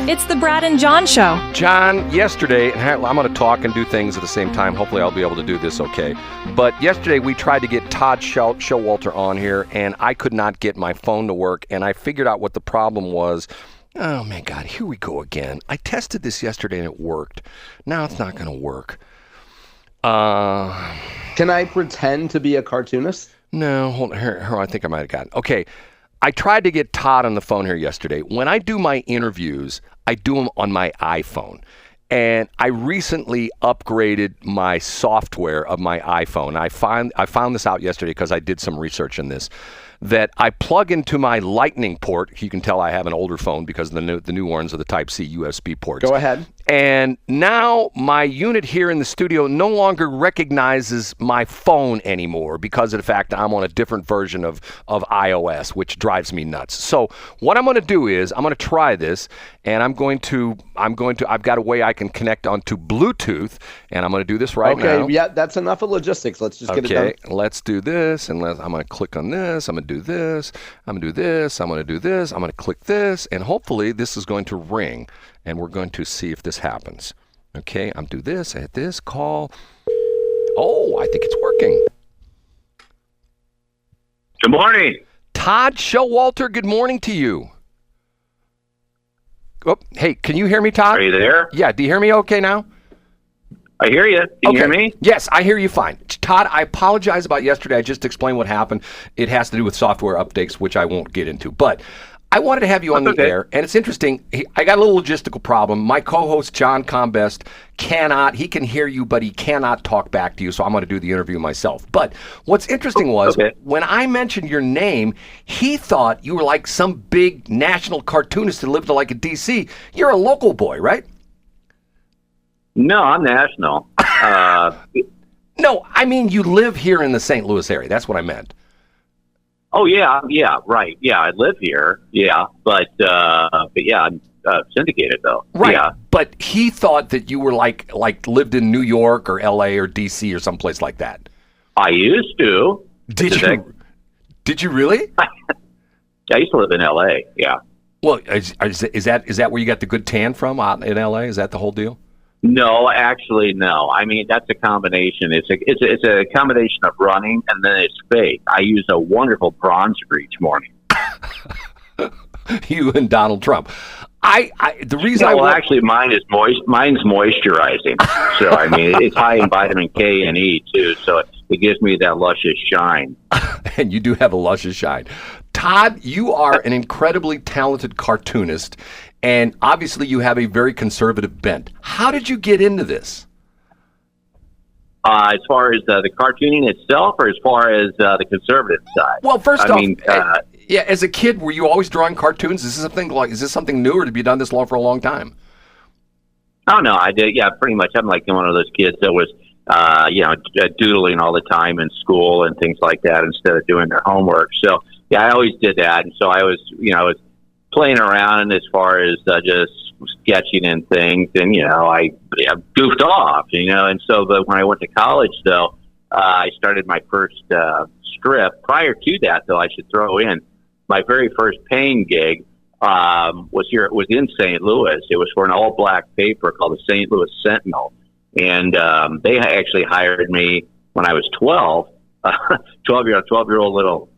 It's the Brad and John Show. John, yesterday, and I'm going to talk and do things at the same time. Hopefully I'll be able to do this okay. But yesterday we tried to get Todd Schowalter on here, and I could not get my phone to work, and I figured out what the problem was. Oh, my God, here we go again. I tested this yesterday, and it worked. Now it's not going to work. Can I pretend to be a cartoonist? No, hold on. Here, I think I might have gotten. Okay, I tried to get Todd on the phone here yesterday. When I do my interviews, I do them on my iPhone. And I recently upgraded my software of my iPhone. I found this out yesterday because I did some research in this, that I plug into my Lightning port. You can tell I have an older phone because the new ones are the Type-C USB ports. Go ahead. And now my unit here in the studio no longer recognizes my phone anymore because of the fact that I'm on a different version of iOS, which drives me nuts. So what I'm going to do is I'm going to try this, and I've got a way I can connect onto Bluetooth, and I'm going to do this right now. Okay, yeah, that's enough of logistics. Let's just get it done. Okay, let's do this, and I'm going to click on this. I'm going to do this. I'm going to do this. I'm going to do this. I'm going to click this, and hopefully this is going to ring. And we're going to see if this happens. Okay, I'm do this, I hit this, call. Oh, I think it's working. Good morning. Todd Schowalter, good morning to you. Oh, hey, can you hear me, Todd? Are you there? Yeah, do you hear me okay now? I hear you. Can you hear me? Yes, I hear you fine. Todd, I apologize about yesterday. I just explained what happened. It has to do with software updates, which I won't get into. But I wanted to have you on the air, and it's interesting. I got a little logistical problem. My co-host, John Combest, he can hear you, but he cannot talk back to you, so I'm going to do the interview myself. But what's interesting was, when I mentioned your name, he thought you were like some big national cartoonist that lived like in D.C. You're a local boy, right? No, I'm national. No, I mean you live here in the St. Louis area. That's what I meant. Oh, yeah, right. Yeah, I live here. Yeah, but yeah, I'm syndicated, though. Right, yeah. But he thought that you were like lived in New York or L.A. or D.C. or someplace like that. I used to. Did you really? I used to live in L.A., yeah. Well, is that where you got the good tan from, out in L.A.? Is that the whole deal? No, actually, no. I mean, that's a combination. It's a combination of running and then it's fake. I use a wonderful bronzer each morning. You and Donald Trump. Actually, mine's moisturizing. So I mean, it's high in vitamin K and E too. So it gives me that luscious shine. And you do have a luscious shine. Todd, you are an incredibly talented cartoonist, and obviously you have a very conservative bent. How did you get into this? As far as the cartooning itself, or as far as the conservative side? Well, first off, yeah, as a kid, were you always drawing cartoons? Is this something new, or have you done this for a long time? Oh, no, I did. Yeah, pretty much. I'm like one of those kids that was, doodling all the time in school and things like that instead of doing their homework. So, yeah, I always did that. And so I was playing around as far as just sketching and things. And, I goofed off, And so when I went to college, though, I started my first strip. Prior to that, though, I should throw in, my very first paying gig was in St. Louis. It was for an all-black paper called the St. Louis Sentinel. And they actually hired me when I was 12, 12-year-old little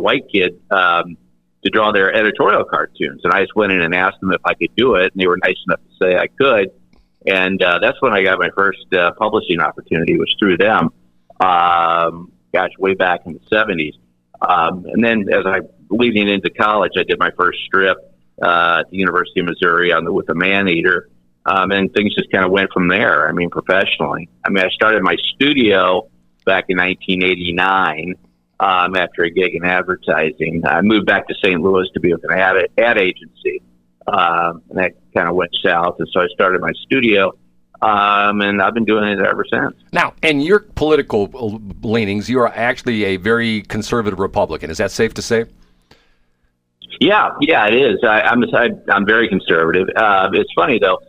white kid to draw their editorial cartoons. And I just went in and asked them if I could do it, and they were nice enough to say I could. And that's when I got my first publishing opportunity, was through them, way back in the 70s. And then as I leading into college, I did my first strip at the University of Missouri with the Man-Eater. And things just kind of went from there. I mean, professionally. I mean, I started my studio back in 1989 after a gig in advertising. I moved back to St. Louis to be with an ad agency, and that kind of went south. And so I started my studio, and I've been doing it ever since. Now, and your political leanings, you are actually a very conservative Republican. Is that safe to say? Yeah, it is. I'm very conservative. It's funny, though.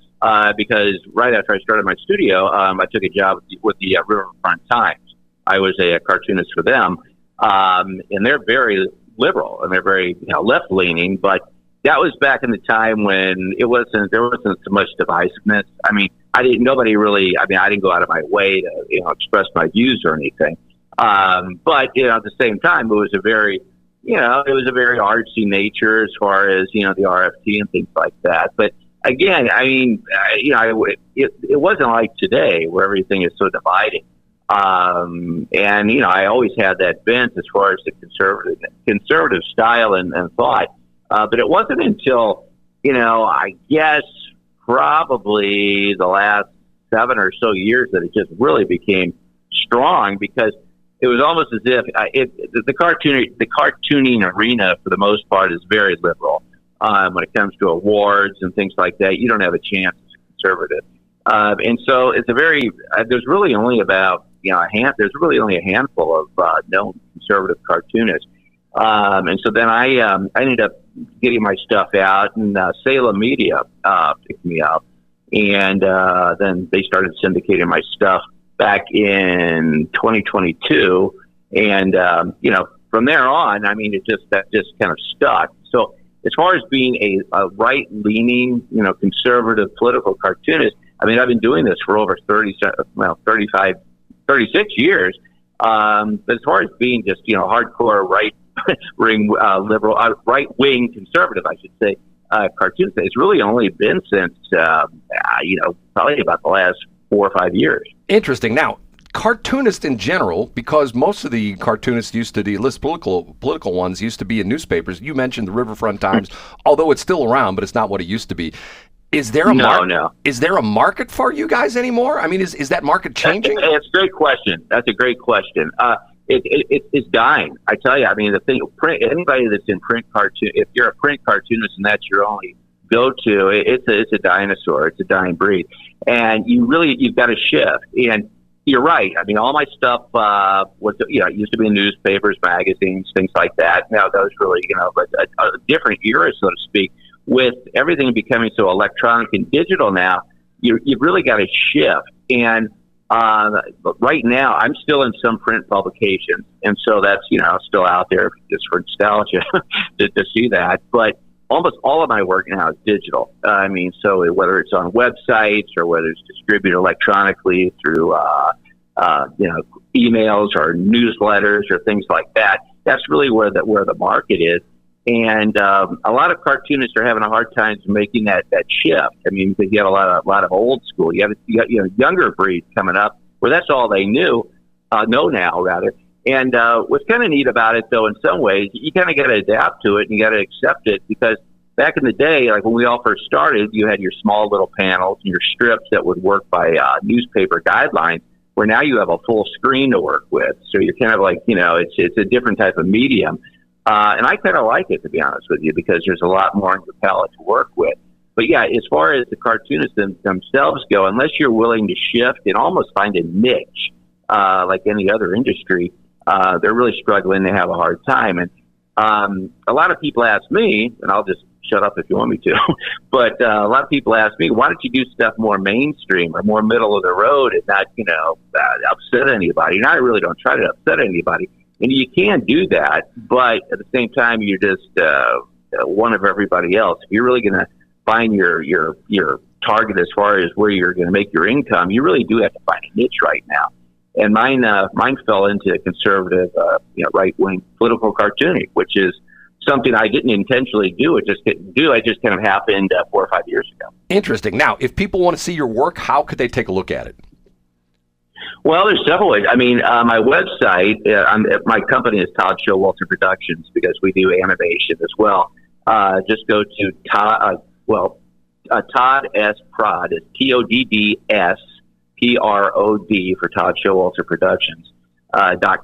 Because right after I started my studio, I took a job with the Riverfront Times. I was a cartoonist for them, and they're very liberal and they're very left-leaning. But that was back in the time when there wasn't so much divisiveness. I mean, I didn't go out of my way to, express my views or anything. But, at the same time, it was a very artsy nature as far as, the RFT and things like that. But again, I mean, it wasn't like today where everything is so divided. And, I always had that bent as far as the conservative style and thought. But it wasn't until, I guess probably the last 7 or so years that it just really became strong, because it was almost as if the cartooning arena, for the most part, is very liberal. When it comes to awards and things like that, you don't have a chance as a conservative. And so it's there's really only about, there's really only a handful of known conservative cartoonists. And so then I ended up getting my stuff out, and Salem Media picked me up, and then they started syndicating my stuff back in 2022, and from there on, I mean, that just kind of stuck. So as far as being a right-leaning, conservative political cartoonist, I mean, I've been doing this for over 36 years. But as far as being just, hardcore right-wing conservative, I should say, cartoonist, it's really only been since, probably about the last 4 or 5 years. Interesting. Now, cartoonists in general, because most of the cartoonists the list political ones used to be in newspapers. You mentioned the Riverfront Times, although it's still around, but it's not what it used to be. Is there a market for you guys anymore? I mean, is that market changing? It's a great question. That's a great question. It's dying. I tell you, I mean, the thing, anybody that's in print cartoon, if you're a print cartoonist and that's your only go-to, it's a dinosaur. It's a dying breed. And you've got to shift. And you're right. I mean, all my stuff it used to be in newspapers, magazines, things like that. Now those really, a different era, so to speak. With everything becoming so electronic and digital now, you've really got to shift. And right now, I'm still in some print publications, and so that's still out there just for nostalgia to see that. But almost all of my work now is digital. I mean, so whether it's on websites or whether it's distributed electronically through emails or newsletters or things like that, that's really where the market is. And a lot of cartoonists are having a hard time making that shift. I mean, because you have a lot of old school. You got younger breeds coming up where that's all they know now rather. And what's kind of neat about it, though, in some ways, you kind of got to adapt to it and you got to accept it, because back in the day, like when we all first started, you had your small little panels and your strips that would work by newspaper guidelines, where now you have a full screen to work with. So you're kind of like, it's a different type of medium. And I kind of like it, to be honest with you, because there's a lot more on your palette to work with. But yeah, as far as the cartoonists themselves go, unless you're willing to shift and almost find a niche, like any other industry, they're really struggling. They have a hard time. And a lot of people ask me, and I'll just shut up if you want me to, but a lot of people ask me, why don't you do stuff more mainstream or more middle of the road and not, upset anybody? And I really don't try to upset anybody. And you can do that, but at the same time, you're just one of everybody else. If you're really going to find your target as far as where you're going to make your income, you really do have to find a niche right now. And mine fell into conservative, right-wing political cartooning, which is something I didn't intentionally do. It just kind of happened 4 or 5 years ago. Interesting. Now, if people want to see your work, how could they take a look at it? Well, there's several ways. I mean, my website, my company is Todd Schowalter Productions, because we do animation as well. Just go to Todd S. Prod. It's TODD SPROD for Todd Schowalter Productions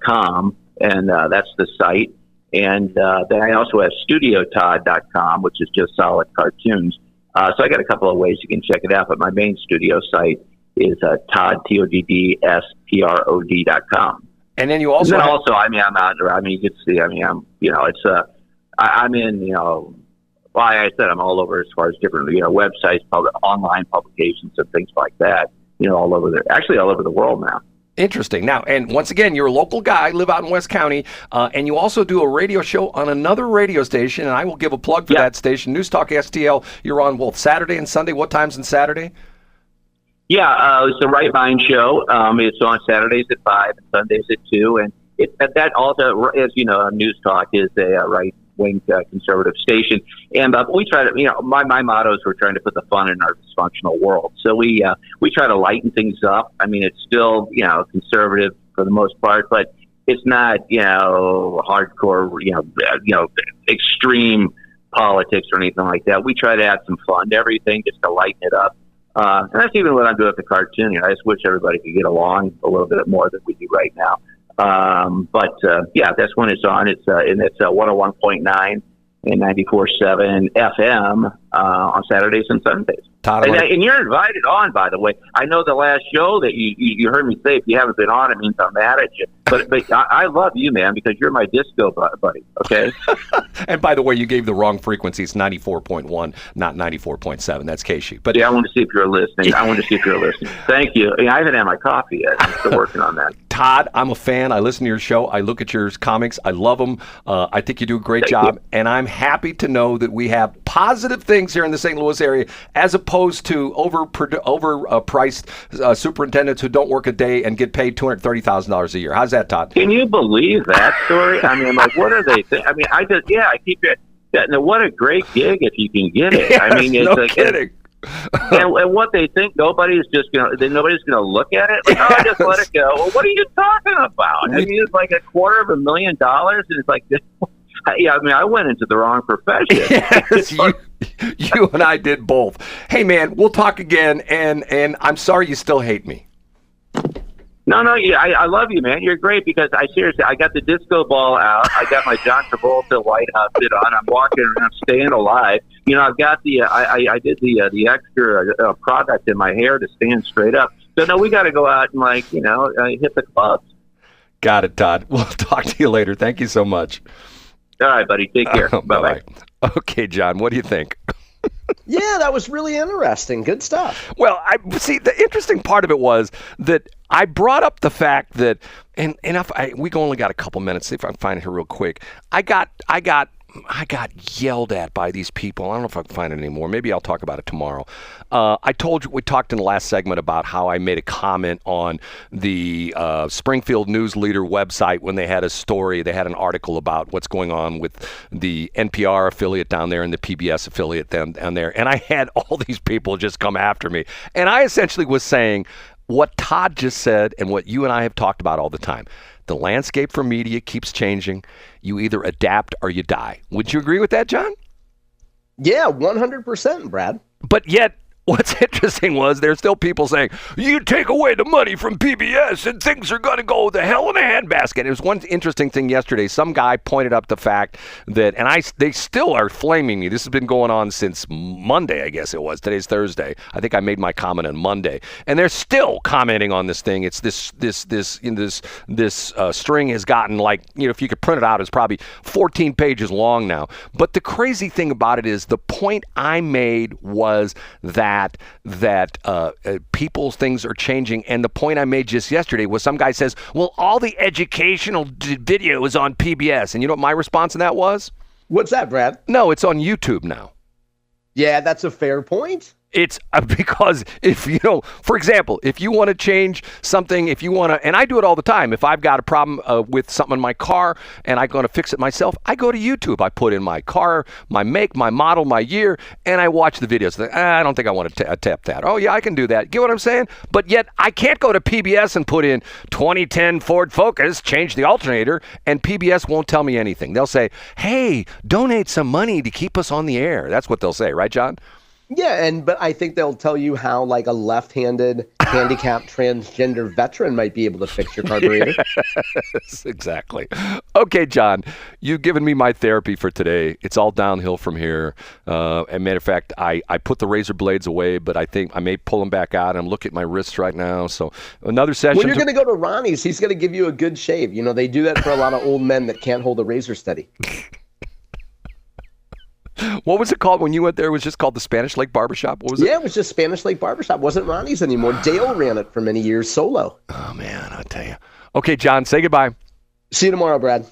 .com, and that's the site. And then I also have StudioTodd.com, which is just solid cartoons. So I got a couple of ways you can check it out, but my main studio site is Todd, TODDSPROD.com. And then you also I'm out there. I mean, you can see, I mean, I'm in, like I said, I'm all over as far as different, websites, online publications and things like that, all over there, actually all over the world now. Interesting. Now, and once again, you're a local guy, live out in West County, and you also do a radio show on another radio station, and I will give a plug for that station, News Talk STL. You're on both Saturday and Sunday. What times on Saturday? Yeah, it's the Right Mind Show. It's on Saturdays at 5 and Sundays at 2, and that also, as you know, News Talk is a right-wing conservative station, and we try to, my motto is we're trying to put the fun in our dysfunctional world. So we try to lighten things up. I mean, it's still, conservative for the most part, but it's not, hardcore, extreme politics or anything like that. We try to add some fun to everything just to lighten it up. And that's even what I'm doing with the cartoon. I just wish everybody could get along a little bit more than we do right now. That's when it's on. It's 101.9 and 94.7 FM on Saturdays and Sundays. And you're invited on, by the way. I know the last show that you heard me say, if you haven't been on, it means I'm mad at you. But I love you, man, because you're my disco buddy, okay? And by the way, you gave the wrong frequency. It's 94.1, not 94.7. That's Keishi. But I want to see if you're listening. Thank you. I haven't had my coffee yet. I'm still working on that. Todd, I'm a fan. I listen to your show. I look at your comics. I love them. I think you do a great job. And I'm happy to know that we have positive things here in the St. Louis area as opposed to overpriced superintendents who don't work a day and get paid $230,000 a year. How's that, Todd? Can you believe that story? I mean, what are they? I mean, I keep it. What a great gig if you can get it. Yes, I mean, it's kidding. And what they think, nobody's gonna look at it. Like, just let it go. Well, what are you talking about? I mean, it's like $250,000, and it's like this. Yeah, I mean, I went into the wrong profession. Yes, you and I did both. Hey, man, we'll talk again, and I'm sorry you still hate me. No, I love you, man. You're great because I got the disco ball out. I got my John Travolta white outfit on. I'm walking around, staying alive. I've got I did the extra product in my hair to stand straight up. So no, we got to go out and hit the clubs. Got it, Todd. We'll talk to you later. Thank you so much. All right, buddy. Take care. Bye-bye. Okay, John, what do you think? Yeah, that was really interesting. Good stuff. Well, see, the interesting part of it was that I brought up the fact that, and we only got a couple minutes. See if I can find it here real quick. I got yelled at by these people. I don't know if I can find it anymore. Maybe I'll talk about it tomorrow. I told you, we talked in the last segment about how I made a comment on the Springfield News Leader website when they had a story. They had an article about what's going on with the NPR affiliate down there and the PBS affiliate down there. And I had all these people just come after me. And I essentially was saying what Todd just said and what you and I have talked about all the time. The landscape for media keeps changing. You either adapt or you die. Would you agree with that, John? Yeah, 100%, Brad. But yet, what's interesting was there's still people saying, you take away the money from PBS and things are going to go the hell in a handbasket. It was one interesting thing yesterday. Some guy pointed up the fact that, and they still are flaming me. This has been going on since Monday, I guess it was. Today's Thursday. I think I made my comment on Monday. And they're still commenting on this thing. It's this string has gotten like, if you could print it out, it's probably 14 pages long now. But the crazy thing about it is the point I made was that people's things are changing. And the point I made just yesterday was some guy says, well, all the educational video is on PBS. And you know what my response to that was? What's that, Brad? No, it's on YouTube now. Yeah, that's a fair point. It's because for example, if you want to change something, and I do it all the time. If I've got a problem with something in my car and I'm going to fix it myself, I go to YouTube. I put in my car, my make, my model, my year, and I watch the videos. I don't think I want to tap that. Oh, yeah, I can do that. Get what I'm saying? But yet I can't go to PBS and put in 2010 Ford Focus, change the alternator, and PBS won't tell me anything. They'll say, hey, donate some money to keep us on the air. That's what they'll say. Right, John? Yeah, but I think they'll tell you how like a left-handed handicapped transgender veteran might be able to fix your carburetor. Yes, exactly. Okay, John, you've given me my therapy for today. It's all downhill from here. As matter of fact, I put the razor blades away, but I think I may pull them back out. I'm looking at my wrists right now. So another session. When you're going to go to Ronnie's, he's going to give you a good shave. They do that for a lot of old men that can't hold a razor steady. What was it called when you went there? It was just called the Spanish Lake Barbershop. What was it? Yeah, it was just Spanish Lake Barbershop. Wasn't Ronnie's anymore. Dale ran it for many years solo. Oh man, I tell you. Okay, John, say goodbye. See you tomorrow, Brad.